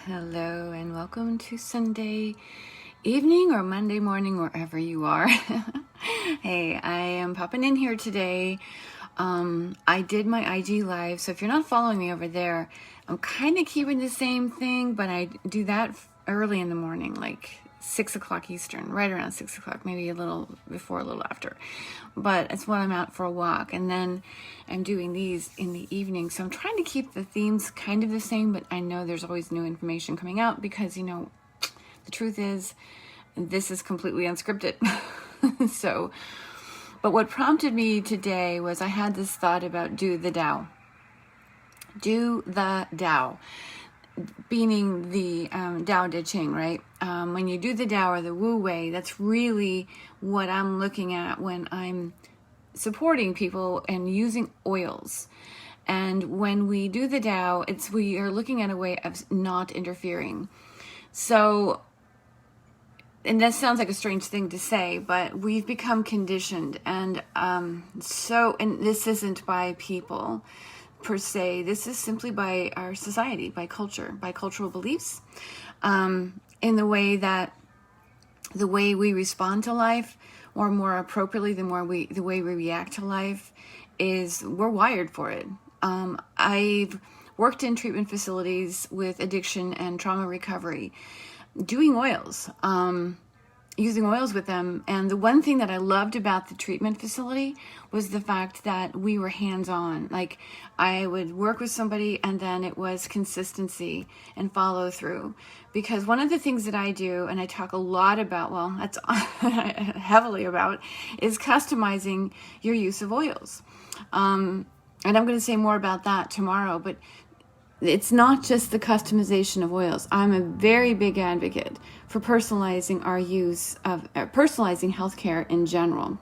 Hello and welcome to Sunday evening or Monday morning, wherever you are. Hey, I am popping in here today. I did my IG live, so if you're not following me over there, I'm kind of keeping the same thing, but I do that early in the morning, like 6 o'clock Eastern, right around 6 o'clock, maybe a little before, a little after. But it's when I'm out for a walk, and then I'm doing these in the evening. So I'm trying to keep the themes kind of the same, but I know there's always new information coming out because, the truth is, this is completely unscripted. So, but what prompted me today was I had this thought about do the Tao. Do the Tao. Meaning the Tao Te Ching, right? When you do the Tao or the Wu Wei, that's really what I'm looking at when I'm supporting people and using oils. And when we do the Tao, we are looking at a way of not interfering. So, and that sounds like a strange thing to say, but we've become conditioned, and this isn't by people per se. This is simply by our society, by culture, by cultural beliefs, in the way we respond to life, or more appropriately, the way we react to life, is we're wired for it. I've worked in treatment facilities with addiction and trauma recovery, doing oils, using oils with them. And the one thing that I loved about the treatment facility was the fact that we were hands-on. Like, I would work with somebody and then it was consistency and follow through. Because one of the things that I do, and I talk a lot about, well, that's heavily about, is customizing your use of oils. And I'm going to say more about that tomorrow, but it's not just the customization of oils. I'm a very big advocate for personalizing our use of personalizing healthcare in general.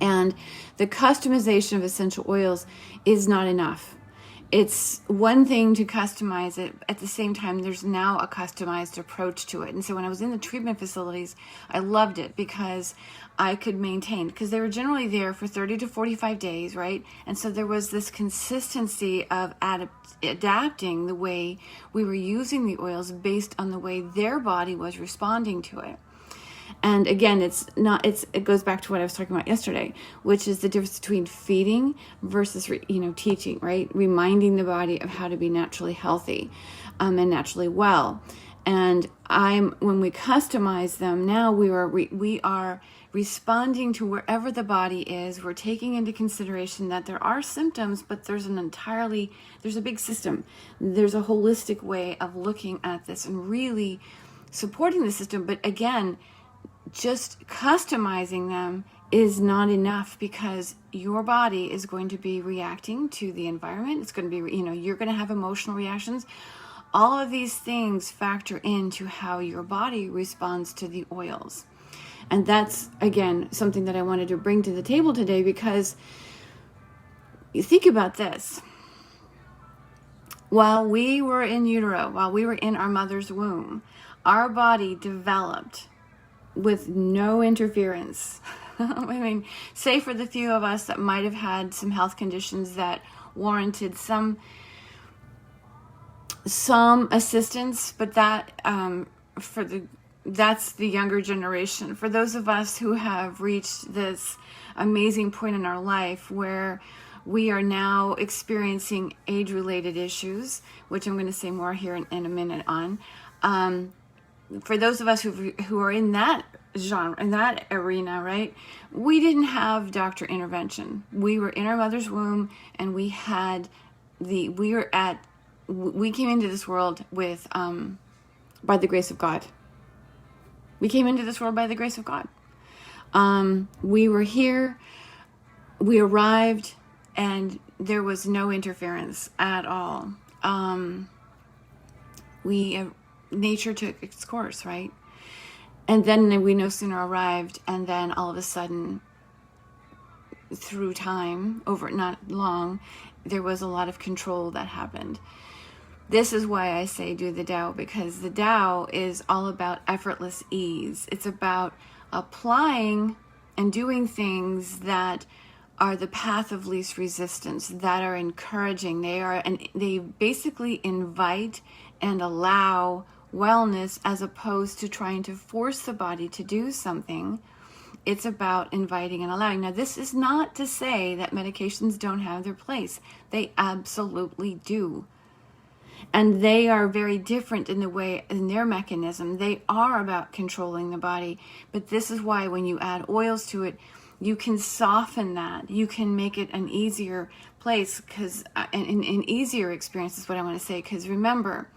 And the customization of essential oils is not enough. It's one thing to customize it. At the same time, there's now a customized approach to it. And so when I was in the treatment facilities, I loved it because I could maintain, because they were generally there for 30 to 45 days, right? And so there was this consistency of adapting the way we were using the oils based on the way their body was responding to it. And again, it goes back to what I was talking about yesterday, which is the difference between feeding versus, teaching, right? Reminding the body of how to be naturally healthy, and naturally well. And when we customize them, now we are responding to wherever the body is. We're taking into consideration that there are symptoms, but there's a big system. There's a holistic way of looking at this and really supporting the system. But again, just customizing them is not enough, because your body is going to be reacting to the environment. It's going to be, you're going to have emotional reactions. All of these things factor into how your body responds to the oils. And that's, again, something that I wanted to bring to the table today, because you think about this. While we were in utero, while we were in our mother's womb, our body developed with no interference. I mean, say for the few of us that might have had some health conditions that warranted some assistance, but that's the younger generation. For those of us who have reached this amazing point in our life where we are now experiencing age-related issues, which I'm going to say more here in a minute on. For those of us who are in that genre, in that arena, right? We didn't have doctor intervention. We were in our mother's womb, and we came into this world with, by the grace of God. We came into this world by the grace of God. We were here, we arrived, and there was no interference at all. Nature took its course, right? And then we no sooner arrived, and then all of a sudden, through time, over not long, there was a lot of control that happened. This is why I say do the Tao, because the Tao is all about effortless ease. It's about applying and doing things that are the path of least resistance, that are encouraging. They basically invite and allow wellness, as opposed to trying to force the body to do something. It's about inviting and allowing. Now, this is not to say that medications don't have their place. They absolutely do. And they are very different in their mechanism. They are about controlling the body. But this is why when you add oils to it, you can soften that. You can make it an easier place, because an easier experience is what I want to say. Because remember,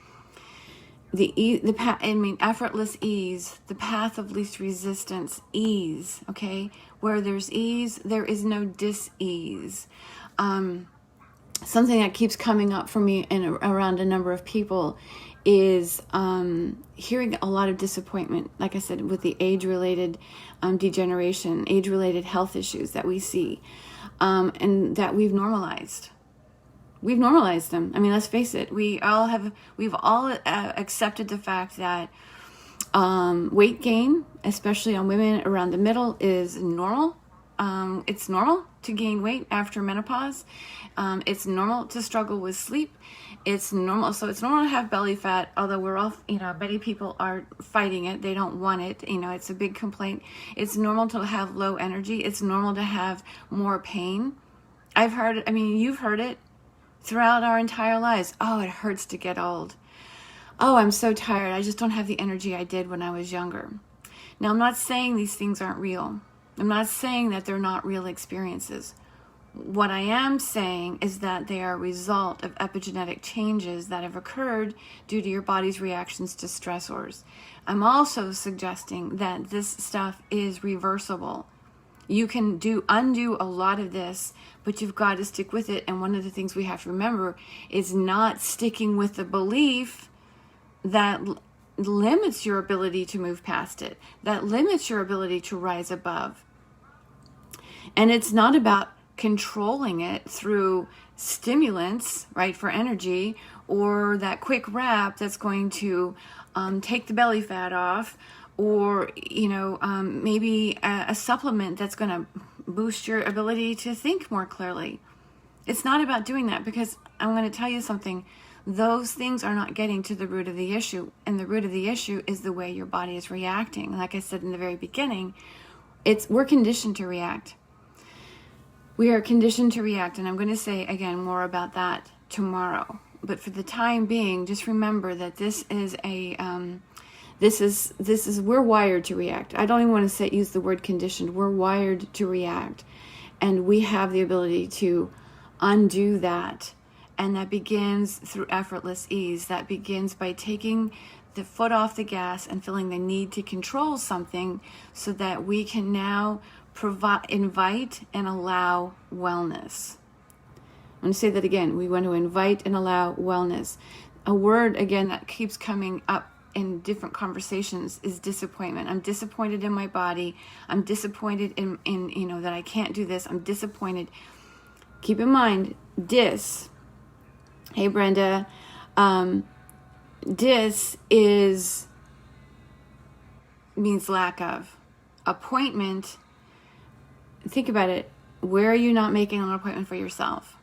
effortless ease, the path of least resistance, ease. Okay, where there's ease, there is no dis-ease. Something that keeps coming up for me and around a number of people is hearing a lot of disappointment, like I said, with the age-related degeneration, age-related health issues that we see, and that we've normalized. We've normalized them. I mean, let's face it. We've all accepted the fact that weight gain, especially on women around the middle, is normal. It's normal to gain weight after menopause. It's normal to struggle with sleep. It's normal. So it's normal to have belly fat, although we're all, many people are fighting it. They don't want it. It's a big complaint. It's normal to have low energy. It's normal to have more pain. I've heard it. I mean, you've heard it throughout our entire lives. Oh, it hurts to get old. Oh, I'm so tired. I just don't have the energy I did when I was younger. Now, I'm not saying these things aren't real. I'm not saying that they're not real experiences. What I am saying is that they are a result of epigenetic changes that have occurred due to your body's reactions to stressors. I'm also suggesting that this stuff is reversible. You can undo a lot of this, but you've got to stick with it. And one of the things we have to remember is not sticking with the belief that limits your ability to move past it, that limits your ability to rise above. And it's not about controlling it through stimulants, right, for energy, or that quick wrap that's going to take the belly fat off, or maybe a supplement that's going to boost your ability to think more clearly. It's not about doing that, because I'm going to tell you something. Those things are not getting to the root of the issue, and the root of the issue is the way your body is reacting. Like I said in the very beginning, we're conditioned to react. We are conditioned to react, and I'm going to say again more about that tomorrow. But for the time being, just remember that this is we're wired to react. I don't even want to use the word conditioned. We're wired to react, and we have the ability to undo that. And that begins through effortless ease. That begins by taking the foot off the gas and feeling the need to control something, so that we can now invite and allow wellness. I'm going to say that again. We want to invite and allow wellness. A word, again, that keeps coming up in different conversations is disappointment. I'm disappointed in my body. I'm disappointed in that I can't do this. I'm disappointed. Keep in mind, hey Brenda, means lack of. Appointment, think about it. Where are you not making an appointment for yourself?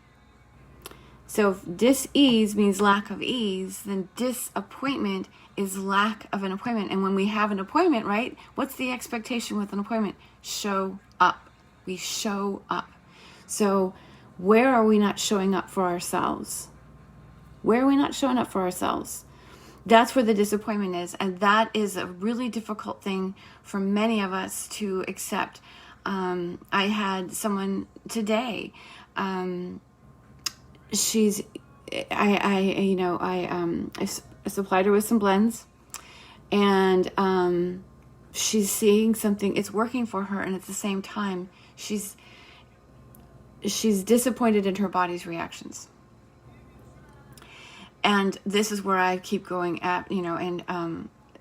So if dis-ease means lack of ease, then disappointment is lack of an appointment. And when we have an appointment, right, what's the expectation with an appointment? Show up. We show up. So where are we not showing up for ourselves? Where are we not showing up for ourselves? That's where the disappointment is. And that is a really difficult thing for many of us to accept. I had someone today, I supplied her with some blends, and she's seeing something, it's working for her, and at the same time she's disappointed in her body's reactions. And this is where I keep going at,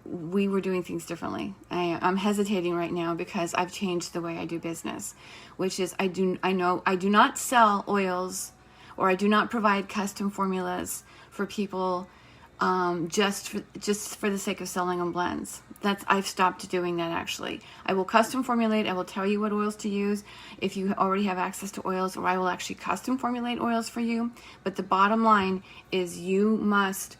we were doing things differently. I'm hesitating right now because I've changed the way I do business, which is I do not sell oils, or I do not provide custom formulas for people just for the sake of selling them blends. I've stopped doing that, actually. I will custom formulate. I will tell you what oils to use if you already have access to oils, or I will actually custom formulate oils for you. But the bottom line is you must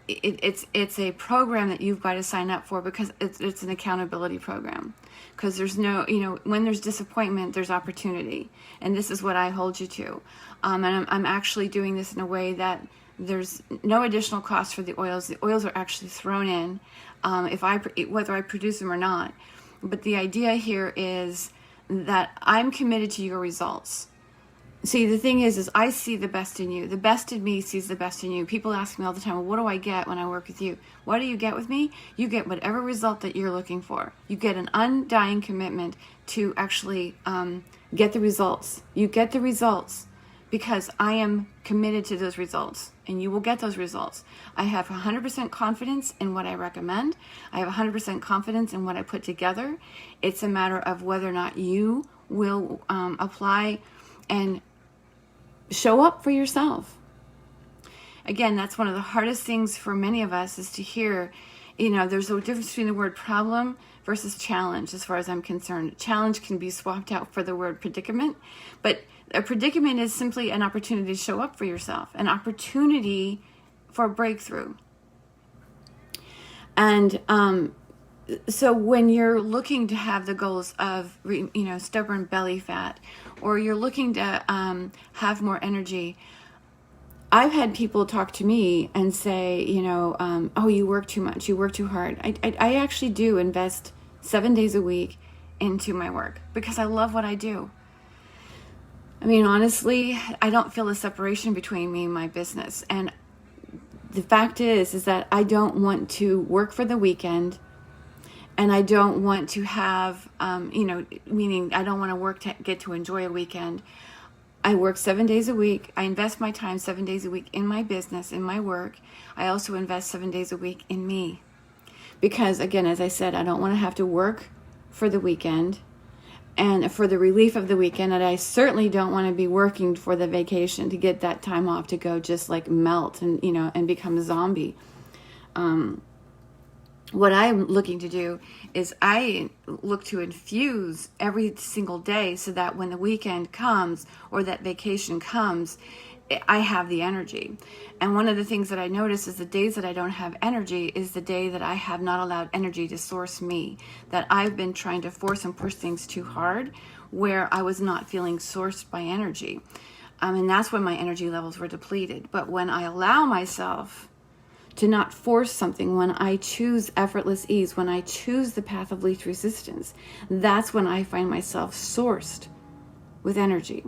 it's a program that you've got to sign up for, because it's an accountability program. Because there's no, when there's disappointment, there's opportunity, and this is what I hold you to. And I'm actually doing this in a way that there's no additional cost for the oils. The oils are actually thrown in, whether I produce them or not. But the idea here is that I'm committed to your results. See, the thing is I see the best in you. The best in me sees the best in you. People ask me all the time, well, what do I get when I work with you? What do you get with me? You get whatever result that you're looking for. You get an undying commitment to actually get the results. You get the results because I am committed to those results, and you will get those results. I have 100% confidence in what I recommend. I have 100% confidence in what I put together. It's a matter of whether or not you will apply and show up for yourself. Again, that's one of the hardest things for many of us, is to hear, there's a difference between the word problem versus challenge, as far as I'm concerned. Challenge can be swapped out for the word predicament, but a predicament is simply an opportunity to show up for yourself, an opportunity for breakthrough. And so when you're looking to have the goals of, stubborn belly fat, or you're looking to have more energy, I've had people talk to me and say, oh, you work too much, you work too hard. I actually do invest 7 days a week into my work because I love what I do. I mean, honestly, I don't feel a separation between me and my business. And the fact is that I don't want to work for the weekend. And I don't want to have, meaning I don't want to work to get to enjoy a weekend. I work 7 days a week. I invest my time 7 days a week in my business, in my work. I also invest 7 days a week in me. Because, again, as I said, I don't want to have to work for the weekend and for the relief of the weekend. And I certainly don't want to be working for the vacation to get that time off to go just like melt and, and become a zombie. What I'm looking to do is I look to infuse every single day so that when the weekend comes or that vacation comes, I have the energy. And one of the things that I notice is the days that I don't have energy is the day that I have not allowed energy to source me, that I've been trying to force and push things too hard where I was not feeling sourced by energy. And that's when my energy levels were depleted. But when I allow myself to not force something, when I choose effortless ease, when I choose the path of least resistance, that's when I find myself sourced with energy.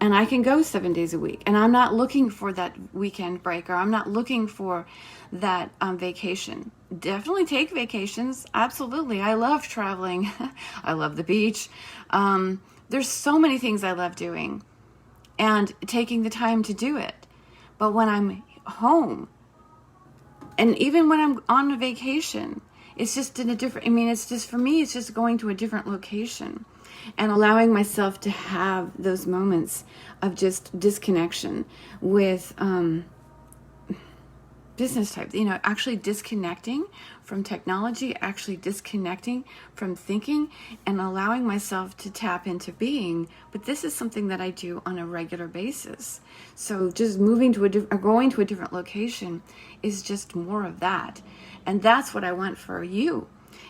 And I can go 7 days a week. And I'm not looking for that weekend break, or I'm not looking for that vacation. Definitely take vacations. Absolutely. I love traveling. I love the beach. There's so many things I love doing and taking the time to do it. But when I'm home, and even when I'm on a vacation, it's just in a different, it's just, for me, it's just going to a different location and allowing myself to have those moments of just disconnection with business type, actually disconnecting from technology, actually disconnecting from thinking and allowing myself to tap into being. But this is something that I do on a regular basis. So just moving to going to a different location is just more of that. And that's what I want for you,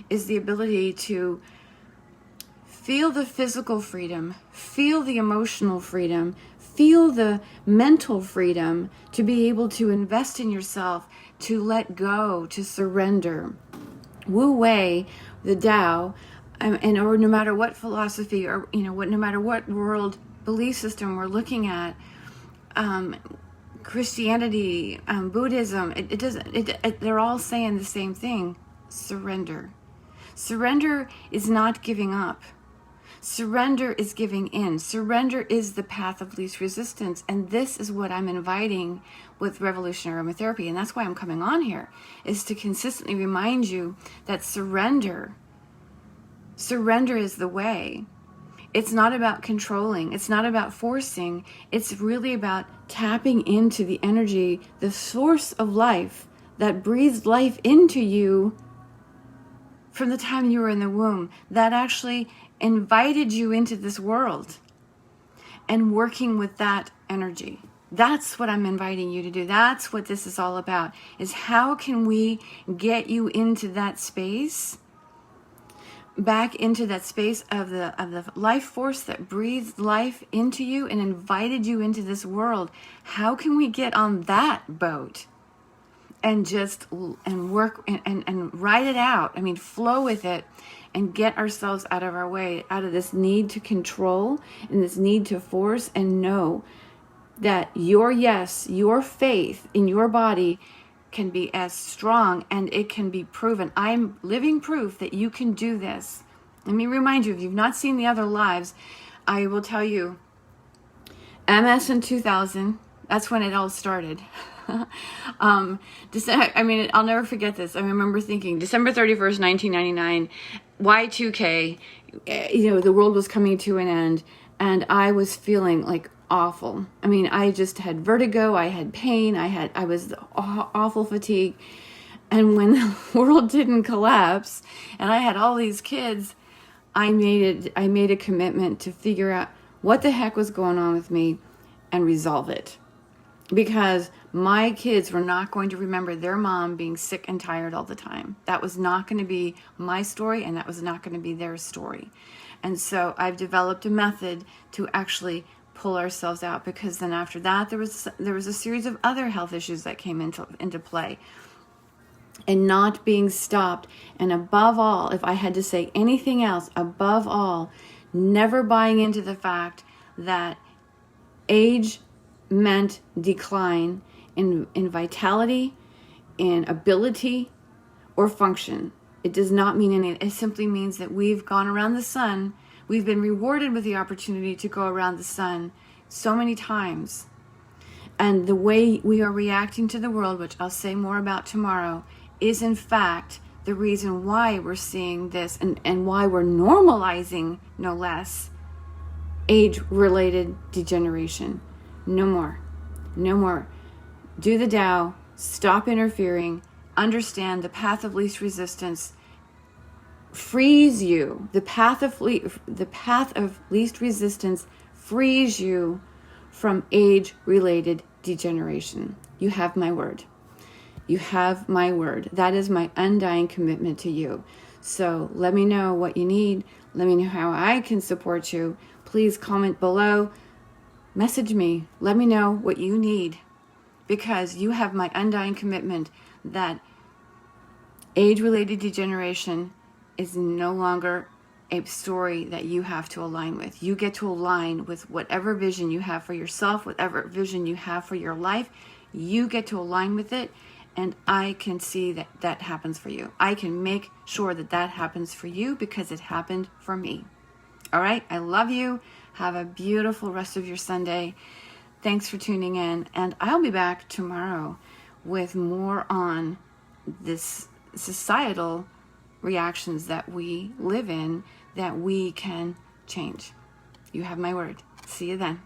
is the ability to feel the physical freedom, feel the emotional freedom, feel the mental freedom to be able to invest in yourself, to let go, to surrender. Wu Wei, the Tao, or no matter what philosophy or no matter what world belief system we're looking at, Christianity, Buddhism, they're all saying the same thing: surrender. Surrender is not giving up. Surrender is giving in. Surrender is the path of least resistance. And this is what I'm inviting with Revolutionary Aromatherapy. And that's why I'm coming on here, is to consistently remind you that surrender is the way. It's not about controlling. It's not about forcing. It's really about tapping into the energy, the source of life that breathed life into you from the time you were in the womb, that actually invited you into this world, and working with that energy, That's what I'm inviting you to do. That's what this is all about, is how can we get you into that space, back into that space of the life force that breathed life into you and invited you into this world. How can we get on that boat and just work and ride it out? I mean, flow with it and get ourselves out of our way, out of this need to control and this need to force, and know that your yes, your faith in your body can be as strong, and it can be proven. I'm living proof that you can do this. Let me remind you, if you've not seen the other lives, I will tell you, MS in 2000, that's when it all started. I'll never forget this. I remember thinking December 31st, 1999, Y2K, the world was coming to an end, and I was feeling like awful. I mean, I just had vertigo, I had pain, I was awful fatigue. And when the world didn't collapse and I had all these kids, I made a commitment to figure out what the heck was going on with me and resolve it. Because my kids were not going to remember their mom being sick and tired all the time. That was not going to be my story, and that was not going to be their story. And so I've developed a method to actually pull ourselves out, because then after that there was a series of other health issues that came into play, and not being stopped. And above all, if I had to say anything else, above all, never buying into the fact that age meant decline in vitality, in ability, or function. It does not mean anything. It simply means that we've gone around the sun. We've been rewarded with the opportunity to go around the sun so many times. And the way we are reacting to the world, which I'll say more about tomorrow, is in fact the reason why we're seeing this, and why we're normalizing, no less, age-related degeneration. No more. No more. Do the Tao. Stop interfering. Understand the path of least resistance frees you. The path of least resistance frees you from age-related degeneration. You have my word. You have my word. That is my undying commitment to you. So let me know what you need. Let me know how I can support you. Please comment below. Message me. Let me know what you need, because you have my undying commitment that age-related degeneration is no longer a story that you have to align with. You get to align with whatever vision you have for yourself, whatever vision you have for your life. You get to align with it, and I can see that that happens for you. I can make sure that that happens for you, because it happened for me. All right? I love you. Have a beautiful rest of your Sunday. Thanks for tuning in, and I'll be back tomorrow with more on this societal reactions that we live in that we can change. You have my word. See you then.